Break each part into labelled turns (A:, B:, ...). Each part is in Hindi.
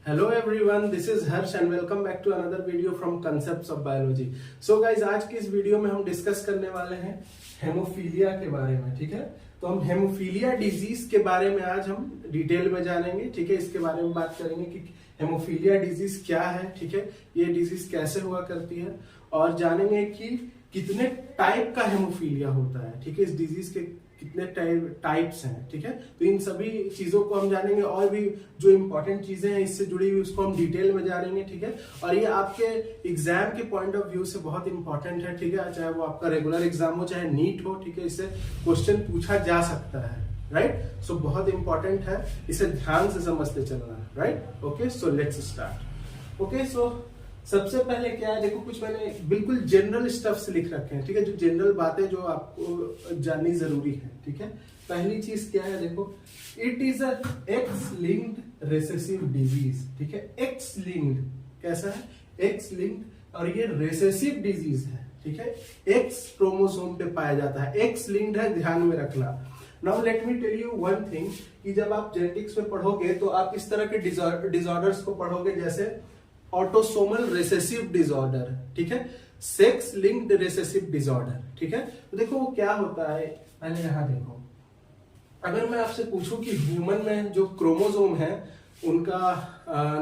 A: Hello everyone, this is Harsh and welcome back to another video from Concepts of Biology. So guys, आज की इस वीडियो में हम डिस्कस करने वाले हैं हेमोफीलिया के बारे में, ठीक है। तो हम हेमोफीलिया डिजीज के बारे में आज हम डिटेल में जानेंगे, ठीक है। इसके बारे में बात करेंगे कि हेमोफीलिया डिजीज क्या है, ठीक है, ये डिजीज कैसे हुआ करती है, और जानेंगे कि कितने टाइप का हेमोफीलिया होता है, ठीक है, इस डिजीज के कितने टाइप्स हैं, ठीक है। तो इन सभी चीजों को हम जानेंगे और भी जो इम्पोर्टेंट चीजें हैं इससे जुड़ी हुई उसको हम डिटेल में जानेंगे, ठीक है। और ये आपके एग्जाम के पॉइंट ऑफ व्यू से बहुत इंपॉर्टेंट है, ठीक है, चाहे वो आपका रेगुलर एग्जाम हो चाहे नीट हो, ठीक है, इससे क्वेश्चन पूछा जा सकता है, राइट। सो बहुत इंपॉर्टेंट है, इसे ध्यान से समझते चलना है, right. Okay, so let's start. Okay, so सबसे पहले क्या है, देखो कुछ मैंने बिल्कुल जनरल स्टफ्स लिख रखे हैं, ठीक है, जो जनरल बातें जो आपको जाननी जरूरी है, ठीक है। पहली चीज क्या है, देखो, it is a x linked recessive disease, ठीक है। एक्स लिंक्ड कैसा है, एक्स लिंक्ड, और ये रिसेसिव डिजीज है, ठीक है, एक्स क्रोमोसोम पे पाया जाता है, एक्स लिंक्ड है, ध्यान में रखना। Now let me tell you one thing कि जब आप जेनेटिक्स में पढ़ोगे तो आप इस तरह के डिसऑर्डर्स को पढ़ोगे, जैसे ऑटोसोमल रिसेसिव डिसऑर्डर, ठीक है, सेक्स लिंक्ड रिसेसिव डिसऑर्डर, ठीक है। तो देखो वो क्या होता है, पहले यहां देखो, अगर मैं आपसे पूछूं कि ह्यूमन में जो क्रोमोसोम है उनका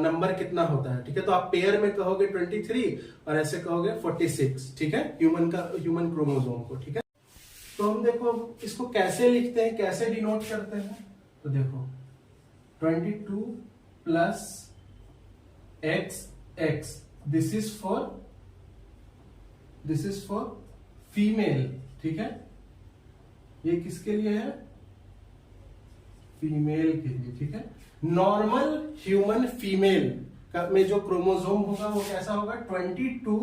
A: नंबर कितना होता है, ठीक है, तो आप पेयर में कहोगे 23 और ऐसे कहोगे 46, ठीक है, ह्यूमन क्रोमोसोम को, ठीक है। तो हम देखो इसको कैसे लिखते हैं, कैसे डिनोट करते हैं, तो देखो 22 plus x, this is for female, ठीक है, ये किसके लिए है, फीमेल के लिए, ठीक है। नॉर्मल ह्यूमन फीमेल में जो क्रोमोसोम होगा वो कैसा होगा, 22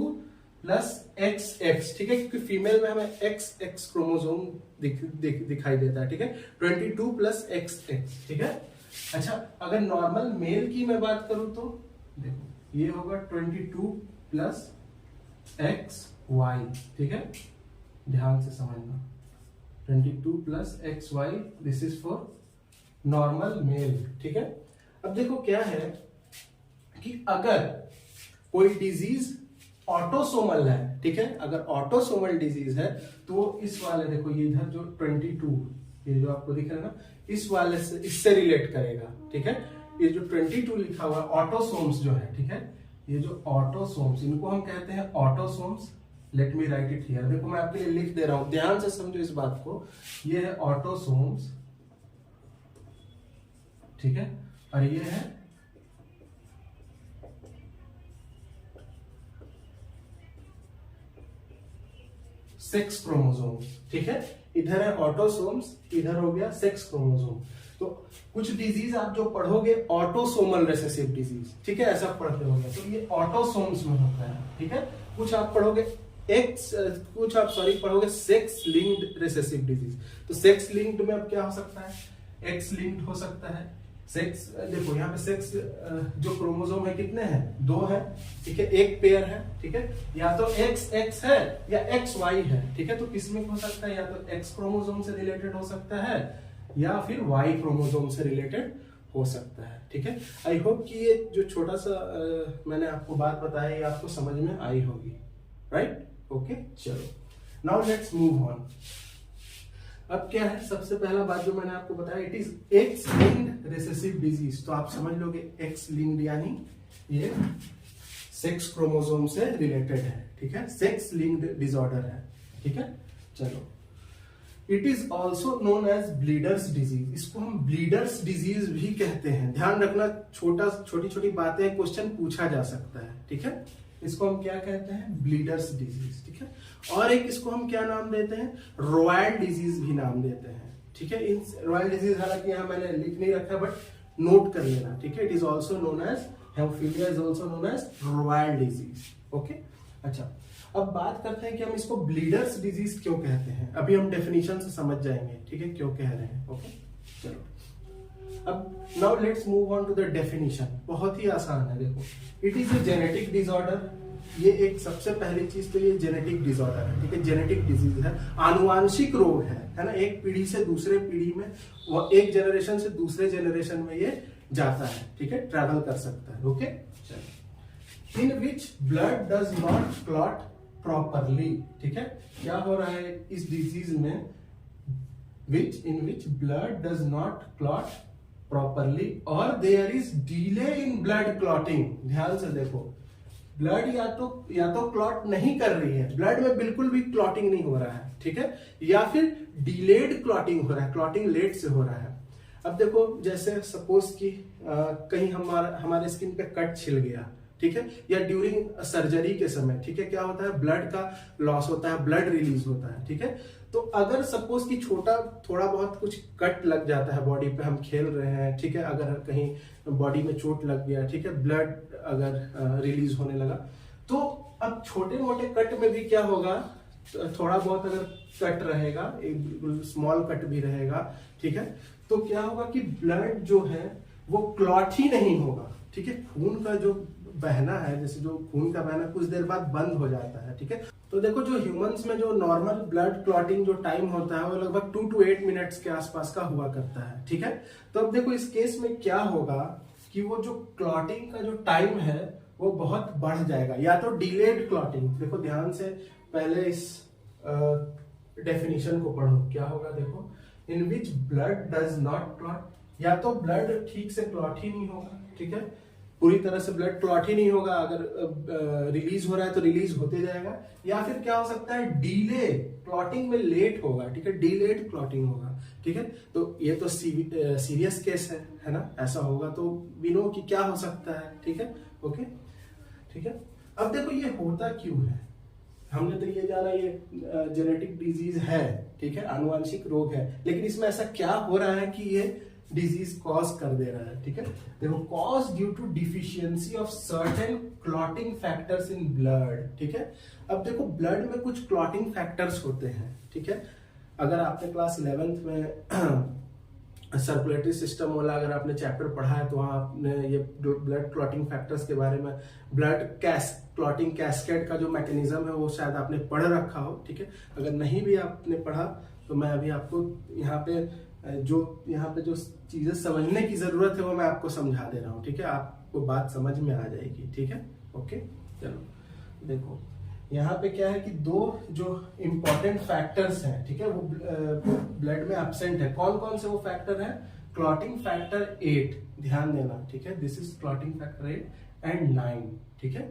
A: प्लस XX, ठीक है, क्योंकि फीमेल में हमें XX क्रोमोसोम दिखाई देता है, ठीक है, 22 प्लस XX, ठीक है। अच्छा, अगर नॉर्मल मेल की मैं बात करूं तो देखो ये होगा 22 प्लस XY, ठीक है, ध्यान से समझना, 22 plus XY, this is for normal male, ठीक है। अब देखो क्या है कि अगर कोई डिजीज ऑटोसोमल है, ठीक है, अगर ऑटोसोमल डिजीज है तो इस वाले देखो ये इधर जो 22, ये जो आपको दिख रहा है ना, इस वाले से इससे रिलेट करेगा, ठीक है। ये जो 22 लिखा हुआ है ऑटोसोम्स जो है, ठीक है, ये जो ऑटोसोम्स, इनको हम कहते हैं autosomes. Let me right it here, देखो मैं आपके लिए लिख दे रहा हूं, ध्यान से समझो इस बात को, ये है ऑटोसोम्स, ठीक है, और ये है सेक्स क्रोमोसोम, ठीक है, इधर है ऑटोसोम्स, इधर हो गया सेक्स क्रोमोसोम। तो कुछ डिजीज आप जो पढ़ोगे ऑटोसोमल रिसेसिव डिजीज, ठीक है, ऐसा पढ़ते होंगे, तो ये ऑटोसोम्स में होता है, ठीक है। कुछ आप पढ़ोगे पढ़ोगे सेक्स लिंक्ड रिसेसिव डिजीज, तो सेक्स लिंक्ड में अब क्या हो सकता है, एक्स लिंक्ड हो सकता है, सेक्स, देखो यहाँ पे सेक्स जो क्रोमोसोम है कितने हैं, 2 है, ठीक है, एक पेयर है, ठीक है, या तो XX है या XY है, ठीक है। तो किसमें हो सकता है, या तो X क्रोमोसोम से रिलेटेड हो सकता है या फिर Y क्रोमोसोम से रिलेटेड हो सकता है, ठीक है। आई होप कि ये जो छोटा सा मैंने आपको बात बताया ये आपको समझ में आई होगी, राइट। ओके, चलो नाउ लेट्स मूव ऑन। अब क्या है, सबसे पहला बात जो मैंने आपको बताया, it is x linked recessive disease, तो आप समझ लोगे एक्स लिंक्ड यानी ये सेक्स क्रोमोसोम से रिलेटेड है, ठीक है, सेक्स लिंक्ड डिसऑर्डर है, ठीक है। चलो, it is also known as bleeders disease, इसको हम ब्लीडर्स डिजीज भी कहते हैं, ध्यान रखना, छोटी छोटी बातें क्वेश्चन पूछा जा सकता है, ठीक है। इसको हम क्या कहते हैं, ब्लीडर्स डिजीज, ठीक है। और एक इसको हम क्या नाम देते हैं, रॉयल डिजीज भी नाम देते हैं, ठीक है। इन रॉयल डिजीज हालांकि यहाँ मैंने लिख नहीं रखा, बट नोट कर लेना, ठीक है। It is also known as haemophilia is also known as royal disease, okay. अच्छा, अब बात करते हैं कि हम इसको ब्लीडर्स डिजीज क्यों कहते हैं, अभी हम डेफिनेशन से समझ जाएंगे, ठीक है, क्यों कह रहे हैं, ओके। चलो, अब now let's move on to the definition, बहुत ही आसान है, देखो, it is a genetic disorder, ये एक सबसे पहली चीज तो ये जेनेटिक डिसऑर्डर है, ठीक है, जेनेटिक डिजीज है, आनुवांशिक रोग है ना, एक पीढ़ी से दूसरे पीढ़ी में, वो एक जनरेशन से दूसरे जनरेशन में ये जाता है, ठीक है, ट्रैवल कर सकता है। ओके, चलो। In which blood does not clot properly, ठीक है, क्या हो रहा है इस डिजीज में, in which blood does not clot properly or there is delay in blood clotting। ध्यान से देखो, ब्लड या तो क्लॉट नहीं कर रही है, ब्लड में बिल्कुल भी क्लॉटिंग नहीं हो रहा है, ठीक है, या फिर डिलेड क्लॉटिंग हो रहा है, क्लॉटिंग लेट से हो रहा है। अब देखो, जैसे सपोज कि कहीं हमारे स्किन पे कट छिल गया, ठीक है, या ड्यूरिंग सर्जरी के समय, ठीक है, क्या होता है, ब्लड का लॉस होता है, ब्लड रिलीज होता है, ठीक है। तो अगर सपोज कि थोड़ा बहुत कुछ कट लग जाता है बॉडी पे, हम खेल रहे हैं, ठीक है, अगर कहीं बॉडी में चोट लग गया, ठीक है, ब्लड अगर रिलीज होने लगा, तो अब छोटे मोटे कट में भी क्या होगा, थोड़ा बहुत अगर कट रहेगा, एक बिल्कुल स्मॉल कट भी रहेगा, ठीक है, तो क्या होगा कि ब्लड जो है वो क्लॉट ही नहीं होगा, ठीक है, खून का जो बहना है, जैसे जो खून का बहना कुछ देर बाद बंद हो जाता है, ठीक है। तो देखो, जो ह्यूमंस में जो नॉर्मल ब्लड क्लॉटिंग जो टाइम होता है वो लगभग 2 to 8 मिनट्स के आसपास का हुआ करता है, ठीक है। तो अब देखो, इस केस में क्या होगा कि वो जो क्लॉटिंग का जो टाइम है वो बहुत बढ़ जाएगा, या तो डिलेड क्लॉटिंग। देखो ध्यान से, पहले इस डेफिनेशन को पढ़ो, क्या होगा देखो, in which blood does not clot, या तो ब्लड ठीक से क्लॉट ही नहीं होगा, ठीक है, पूरी तरह से ब्लड क्लॉट ही नहीं होगा, अगर रिलीज हो रहा है तो रिलीज होते जाएगा, या फिर क्या हो सकता है, डीले क्लॉटिंग में लेट होगा, ठीक है, डीलेड क्लॉटिंग होगा, ठीक है। तो ये तो सीरियस केस है ना, ऐसा होगा तो वी नो कि क्या हो सकता है, ठीक है। ओके, ठीक है। अब देखो, ये होता क्यों है, हमने तो ये जाना ये जेनेटिक डिजीज है, ठीक है, आनुवंशिक रोग है, लेकिन इसमें ऐसा क्या हो रहा है कि ये डिजीज कॉज कर दे रहा है, ठीक है। देखो, cause due to deficiency of certain clotting factors in blood, ठीक है। अब देखो, ब्लड में कुछ क्लॉटिंग फैक्टर्स होते हैं, ठीक है। अगर आपने क्लास 11th में सर्कुलेटरी सिस्टम वाला अगर आपने चैप्टर पढ़ा है तो वहां आपने ये ब्लड क्लॉटिंग फैक्टर्स के बारे में, ब्लड क्लॉटिंग कैस्केड का जो मैकेनिज्म है वो शायद आपने पढ़ रखा हो, ठीक है। अगर नहीं भी आपने पढ़ा तो मैं अभी आपको यहाँ पे जो चीजें समझने की जरूरत है वो मैं आपको समझा दे रहा हूँ, ठीक है, आपको बात समझ में आ जाएगी, ठीक है। ओके, चलो देखो, यहाँ पे क्या है कि 2 जो इंपॉर्टेंट फैक्टर्स हैं, ठीक है, वो ब्लड में एब्सेंट है। कौन कौन से वो फैक्टर है, क्लॉटिंग फैक्टर 8, ध्यान देना, ठीक है, this is clotting factor 8 and 9, ठीक है।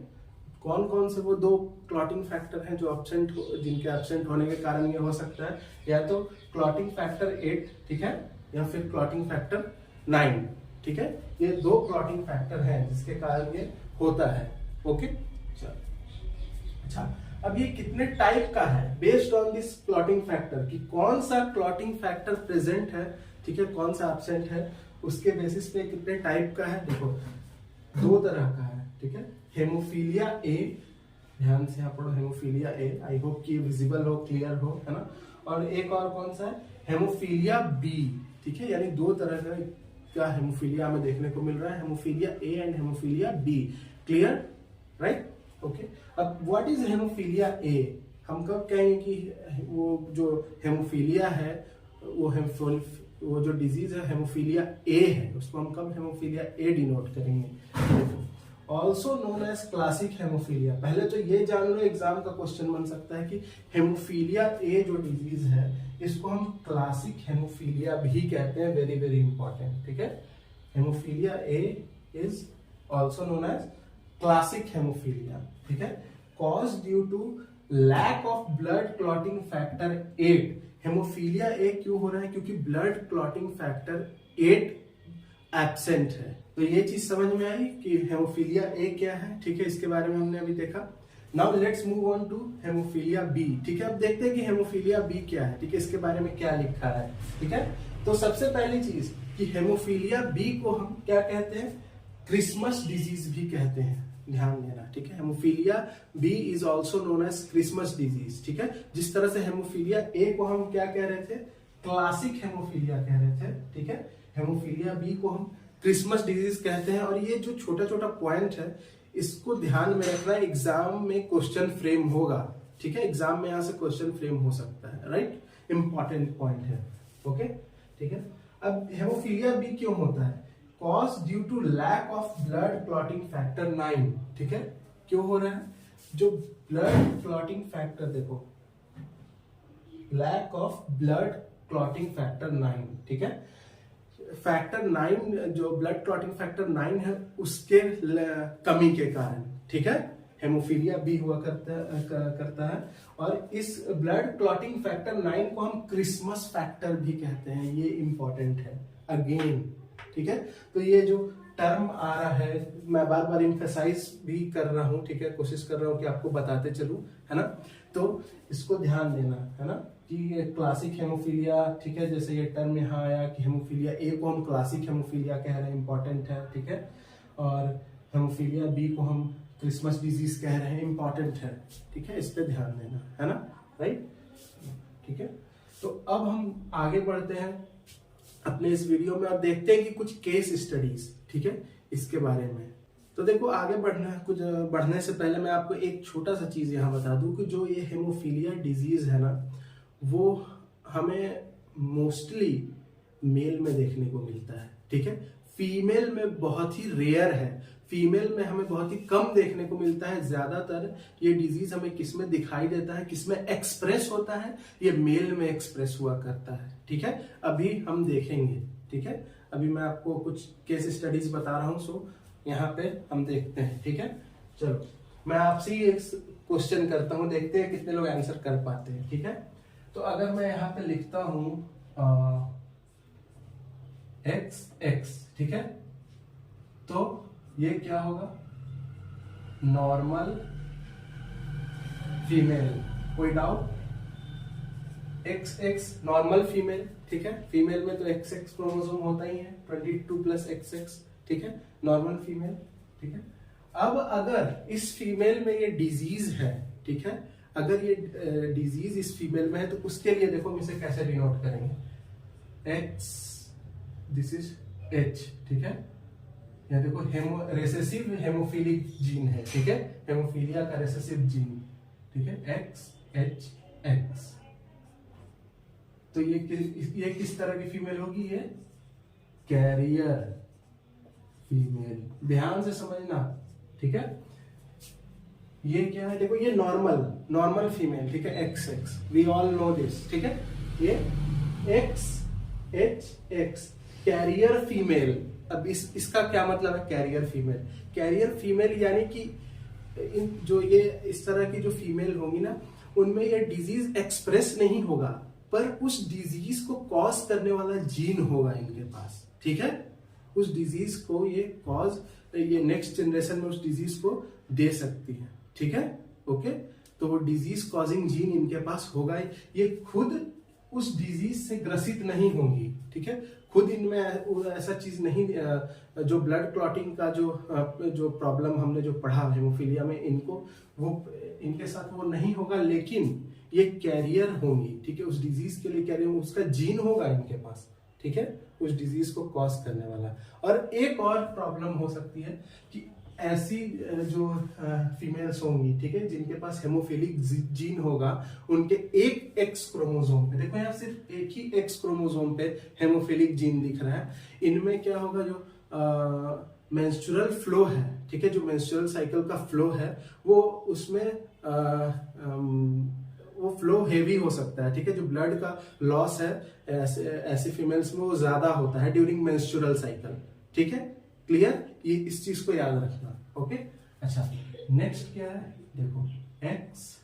A: कौन कौन से वो 2 क्लॉटिंग फैक्टर हैं जो जिनके एब्सेंट होने के कारण ये हो सकता है, या तो क्लॉटिंग फैक्टर 8, ठीक है, या फिर क्लॉटिंग फैक्टर 9, ठीक है। ये 2 क्लॉटिंग फैक्टर हैं जिसके कारण ये होता है। ओके, चलो, अच्छा, अब ये कितने टाइप का है, based on this clotting factor, कि कौन सा क्लॉटिंग फैक्टर प्रेजेंट है, ठीक है, कौन सा एब्सेंट है, उसके बेसिस पे कितने टाइप का है। देखो, 2 तरह का है, ठीक है, हेमोफीलिया ए, ध्यान से आप पढ़ो, हेमोफीलिया ए, आई होप कि विजिबल हो, क्लियर हो, है ना। और एक और कौन सा है, हेमोफीलिया बी, ठीक है, यानी 2 तरह का हेमोफीलिया हमें देखने को मिल रहा है, haemophilia A and haemophilia B, clear, right. Okay, अब व्हाट इज हेमोफीलिया ए, हम कब कहेंगे कि वो जो हेमोफीलिया है वो जो डिजीज है हेमोफीलिया ए है, उसको हम कब हेमोफीलिया ए डिनोट करेंगे। Also known as classic haemophilia, पहले तो ये जान लो, एग्जाम का क्वेश्चन बन सकता है कि हेमोफीलिया ए जो डिजीज है इसको हम क्लासिक हेमोफीलिया भी कहते हैं, वेरी वेरी इंपॉर्टेंट, ठीक है। Haemophilia A is also known as classic haemophilia, ठीक है, cause due to lack of blood clotting factor 8। Haemophilia A क्यों हो रहा है, क्योंकि ब्लड क्लॉटिंग फैक्टर 8 एब्सेंट है। तो ये चीज समझ में आई कि हेमोफीलिया ए क्या है, ठीक है, इसके बारे में हमने अभी देखा। Now let's move on to haemophilia B, ठीक है। अब देखते हैं कि हेमोफीलिया बी क्या है, ठीक है, इसके बारे में क्या लिखा है, ठीक है। तो सबसे पहली चीज कि हेमोफीलिया बी को हम क्या कहते हैं, क्रिसमस डिजीज भी कहते हैं, ध्यान देना, ठीक है। Haemophilia B is also known as Christmas disease, ठीक है। जिस तरह से हेमोफीलिया ए को हम क्या कह रहे थे, क्लासिक हेमोफीलिया कह रहे थे, ठीक है, हेमोफीलिया बी को हम क्रिसमस डिजीज कहते हैं। और ये जो छोटा छोटा पॉइंट है इसको ध्यान में रखना, एग्जाम में क्वेश्चन फ्रेम होगा, ठीक है, एग्जाम में यहाँ से क्वेश्चन फ्रेम हो सकता है, राइट, इंपॉर्टेंट पॉइंट है। ओके, ठीक है। अब हेमोफीलिया बी क्यों होता है, cause due to lack of blood clotting factor 9। ठीक है, क्यों हो रहा है? जो ब्लड क्लॉटिंग फैक्टर, देखो lack of blood clotting factor 9। ठीक है, फैक्टर 9 जो ब्लड क्लॉटिंग फैक्टर 9 है उसके कमी के कारण, ठीक है, हेमोफीलिया बी हुआ करता है। और इस ब्लड क्लॉटिंग फैक्टर 9 को हम क्रिसमस फैक्टर भी कहते हैं। ये इंपॉर्टेंट है अगेन। ठीक है, तो ये जो टर्म आ रहा है मैं बार बार इम्फेसाइज भी कर रहा हूं, ठीक है, कोशिश कर रहा हूं कि आपको बताते चलूं, है ना। तो इसको ध्यान देना, है ना, कि ये क्लासिक हेमोफीलिया, ठीक है, जैसे ये टर्म यहाँ आया कि हेमोफीलिया ए को हम क्लासिक हेमोफीलिया कह रहे हैं, इंपॉर्टेंट है, ठीक है, और हेमोफीलिया बी को हम क्रिसमस डिजीज कह रहे हैं, इंपॉर्टेंट है, ठीक है, इस पे ध्यान देना, है ना, राइट। ठीक है, तो अब हम आगे बढ़ते हैं अपने इस वीडियो में और देखते हैं कि कुछ केस स्टडीज, ठीक है, इसके बारे में। तो देखो आगे बढ़ने से पहले मैं आपको एक छोटा सा चीज यहाँ बता दूं कि जो ये हेमोफीलिया डिजीज है ना, वो हमें मोस्टली मेल में देखने को मिलता है, ठीक है, फीमेल में बहुत ही रेयर है। फीमेल में हमें बहुत ही कम देखने को मिलता है। ज्यादातर ये डिजीज हमें किसमें दिखाई देता है, किसमें एक्सप्रेस होता है, ये मेल में एक्सप्रेस हुआ करता है, ठीक है, अभी हम देखेंगे, ठीक है, अभी मैं आपको कुछ केस स्टडीज बता रहा हूं, सो यहाँ पे हम देखते हैं, ठीक है। चलो मैं आपसे ही एक क्वेश्चन करता हूं, देखते हैं कितने लोग आंसर कर पाते हैं, ठीक है। तो अगर मैं यहाँ पे लिखता हूं XX, ठीक है, तो ये क्या होगा, नॉर्मल फीमेल, कोई डाउट, XX नॉर्मल फीमेल, ठीक है, फीमेल में तो XX क्रोमोसोम होता ही है, 22 + XX, ठीक है, नॉर्मल फीमेल, ठीक है। अब अगर इस फीमेल में ये डिजीज है, ठीक है, अगर ये डिजीज इस फीमेल में है तो उसके लिए देखो हम इसे कैसे डिनोट करेंगे, X, दिस इज H, ठीक है, यहाँ देखो रेसेसिव हेमोफिलिक जीन है, ठीक है, हेमोफीलिया का रेसेसिव जीन, ठीक है, XX। तो ये किस तरह की फीमेल होगी, ये कैरियर फीमेल, ध्यान से समझना, ठीक है। ये क्या है, देखो ये नॉर्मल फीमेल, ठीक है, XX, we all know this, ठीक है, ये XX कैरियर फीमेल। अब इसका क्या मतलब है, कैरियर फीमेल? कैरियर फीमेल यानी कि जो ये इस तरह की जो फीमेल होंगी ना, उनमें ये डिजीज एक्सप्रेस नहीं होगा, पर उस डिजीज को कॉज करने वाला जीन होगा इनके पास, ठीक है, उस डिजीज को ये नेक्स्ट जनरेशन में उस डिजीज को दे सकती है, ठीक है, ओके। तो वो डिजीज कॉजिंग जीन इनके पास होगा, ये खुद उस डिजीज से ग्रसित नहीं होंगी, ठीक है, खुद इनमें ऐसा चीज नहीं, जो ब्लड क्लॉटिंग का जो प्रॉब्लम हमने जो पढ़ा हेमोफीलिया में, इनके साथ वो नहीं होगा, लेकिन ये कैरियर होंगी, ठीक है, उस डिजीज के लिए कैरियर, उसका जीन होगा इनके पास, ठीक है, उस डिजीज को कॉज करने वाला। और एक और प्रॉब्लम हो सकती है कि ऐसी जो फीमेल्स होंगी, ठीक है, जिनके पास हेमोफिलिक जीन होगा, उनके एक एक्स क्रोमोसोम पे, देखो यहाँ सिर्फ एक ही एक्स क्रोमोसोम पे हेमोफिलिक जीन दिख रहा है, इनमें क्या होगा, जो मेंस्ट्रुअल फ्लो है, ठीक है, जो मेंस्ट्रुअल साइकिल का फ्लो है, वो उसमें वो फ्लो हेवी हो सकता है, ठीक है, जो ब्लड का लॉस है ऐसे फीमेल्स में वो ज्यादा होता है ड्यूरिंग मेंस्ट्रुअल साइकिल, ठीक है, क्लियर, ये इस चीज को याद रखना, ओके। अच्छा, नेक्स्ट क्या है, देखो XX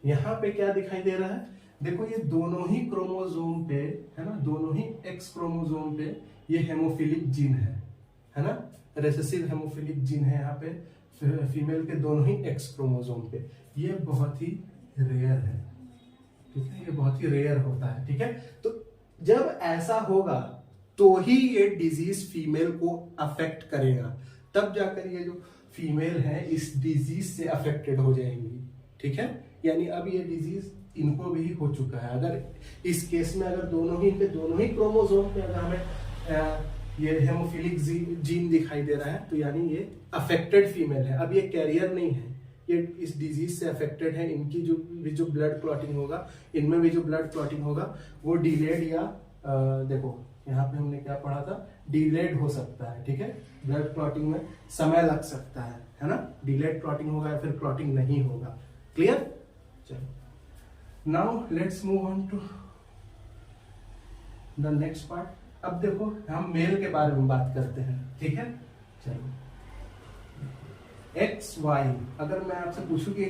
A: यहाँ पे क्या दिखाई दे रहा है, देखो ये दोनों ही क्रोमोसोम पे, है ना, दोनों ही एक्स क्रोमोसोम पे ये हेमोफिलिक जीन है ना, रेसेसिव हेमोफिलिक जीन है यहाँ पे फीमेल के दोनों ही एक्स क्रोमोसोम पे, ये बहुत ही रेयर है, ठीक है, ये बहुत ही रेयर होता है, ठीक है। तो जब ऐसा होगा तो ही ये डिजीज फीमेल को अफेक्ट करेगा, तब जाकर ये जो फीमेल है इस डिजीज से अफेक्टेड हो जाएंगी, ठीक है, यानी अब ये डिजीज इनको भी हो चुका है। अगर इस केस में अगर दोनों ही क्रोमोसोम पे अगर हमें ये हेमोफिलिक जीन दिखाई दे रहा है, तो यानी ये अफेक्टेड फीमेल है, अब ये कैरियर नहीं है, ये इस डिजीज से अफेक्टेड है। इनकी जो ब्लड क्लॉटिंग होगा, इनमें भी जो ब्लड क्लॉटिंग होगा वो डिलेड या देखो यहाँ पे हमने क्या पढ़ा था, डिलेड हो सकता है, ठीक है, ब्लड क्लॉटिंग में समय लग सकता है ना, डिलेड क्लॉटिंग होगा या फिर क्लॉटिंग नहीं होगा। क्लियर? चलो now let's move on to the next part. अब देखो हम मेल के बारे में बात करते हैं, ठीक है। चलो एक्स वाई, अगर मैं आपसे पूछूं कि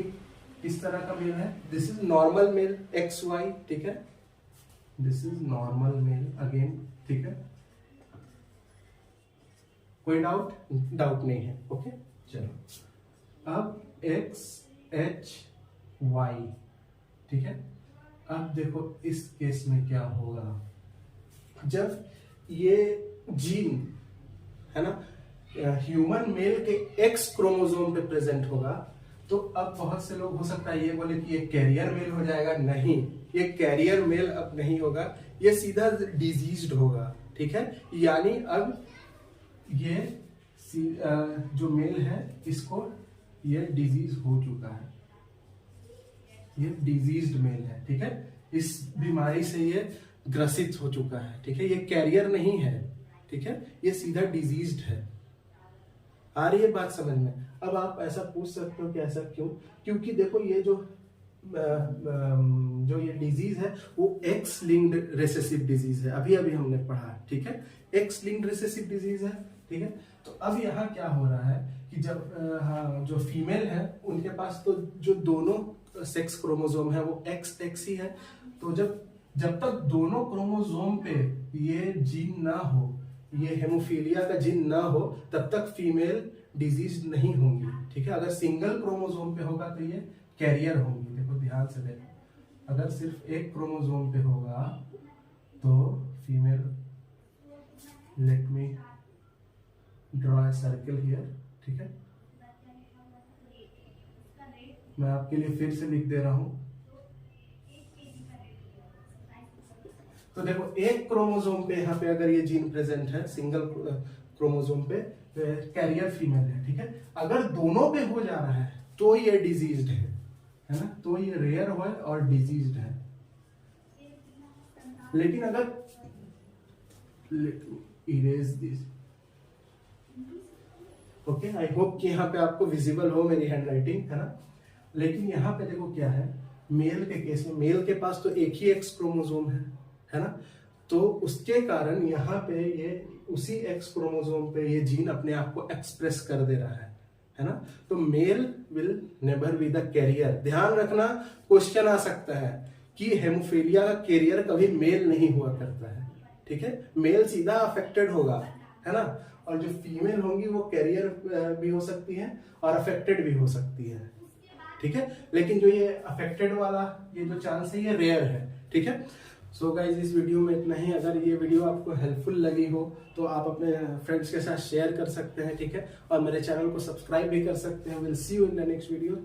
A: किस तरह का मेल है, this is normal male X Y, ठीक है, this is normal male again, ठीक है, कोई डाउट? डाउट नहीं है, ओके। चलो अब एक्स एच वाई, ठीक है। अब देखो इस केस में क्या होगा, जब ये जीन है ना ह्यूमन मेल के एक्स क्रोमोसोम पे प्रेजेंट होगा, तो अब बहुत से लोग हो सकता है ये बोले कि ये कैरियर मेल हो जाएगा। नहीं, ये कैरियर मेल अब नहीं होगा, ये सीधा डिजीज्ड होगा, ठीक है। यानी अब ये जो मेल है इसको ये डिजीज हो चुका है, ये डिजीज्ड मेल है, ठीक है, इस बीमारी से ये ग्रसित हो चुका है, ठीक है, ये कैरियर नहीं है, ठीक है, ये सीधा डिजीज्ड है। आ रही है बात समझ में? अब आप ऐसा पूछ सकते हो कि ऐसा क्यों? क्योंकि देखो ये जो ये डिजीज है वो एक्स लिंक्ड रेसेसिव डिजीज है, अभी अभी हमने पढ़ा, ठीक है, एक्स लिंक्ड रेसेसिव डिजीज है, ठीक है। तो अब यहाँ क्या हो रहा है कि जब जो फीमेल है उनके पास तो जो दोनों सेक्स क्रोमोसोम है वो एक्स एक्स ही है, तो जब तक दोनों क्रोमोसोम पे ये जीन ना हो, ये हेमोफीलिया का जीन ना हो, तब तक फीमेल डिजीज नहीं होंगी, ठीक है। अगर सिंगल क्रोमोसोम पे होगा तो ये कैरियर होंगी। देखो ध्यान से देखो, अगर सिर्फ एक क्रोमोसोम पे होगा तो female, let me draw a circle here, ठीक है, मैं आपके लिए फिर से लिख दे रहा हूं। तो देखो एक क्रोमोसोम पे यहाँ पे अगर ये जीन प्रेजेंट है, सिंगल क्रोमोसोम पे कैरियर फीमेल है, ठीक है। अगर दोनों पे हो जा रहा है तो ये डिजीज्ड है ना, तो ये रेयर हुआ है और डिजीज्ड है। लेकिन अगर erase this, okay, I hope कि यहाँ पे आपको विजिबल हो मेरी हैंडराइटिंग, है ना। लेकिन यहाँ पे देखो क्या है, मेल के केस में मेल के पास तो एक ही एक्स क्रोमोसोम है ना, तो उसके कारण यहाँ पे ये उसी एक्स क्रोमोसोम पे ये जीन अपने आप को एक्सप्रेस कर दे रहा है ना। तो male will never be the carrier. ध्यान रखना, क्वेश्चन आ सकता है कि हेमोफीलिया का कैरियर कभी मेल नहीं हुआ करता है, ठीक है, मेल सीधा अफेक्टेड होगा, है ना, और जो फीमेल होंगी वो कैरियर भी हो सकती है और अफेक्टेड भी हो सकती है, ठीक है। लेकिन जो ये अफेक्टेड वाला ये जो चांस है ये रेयर है, ठीक है। सो गाइज इस वीडियो में इतना ही। अगर ये वीडियो आपको हेल्पफुल लगी हो तो आप अपने फ्रेंड्स के साथ शेयर कर सकते हैं, ठीक है, और मेरे चैनल को सब्सक्राइब भी कर सकते हैं। Will see you in the next video.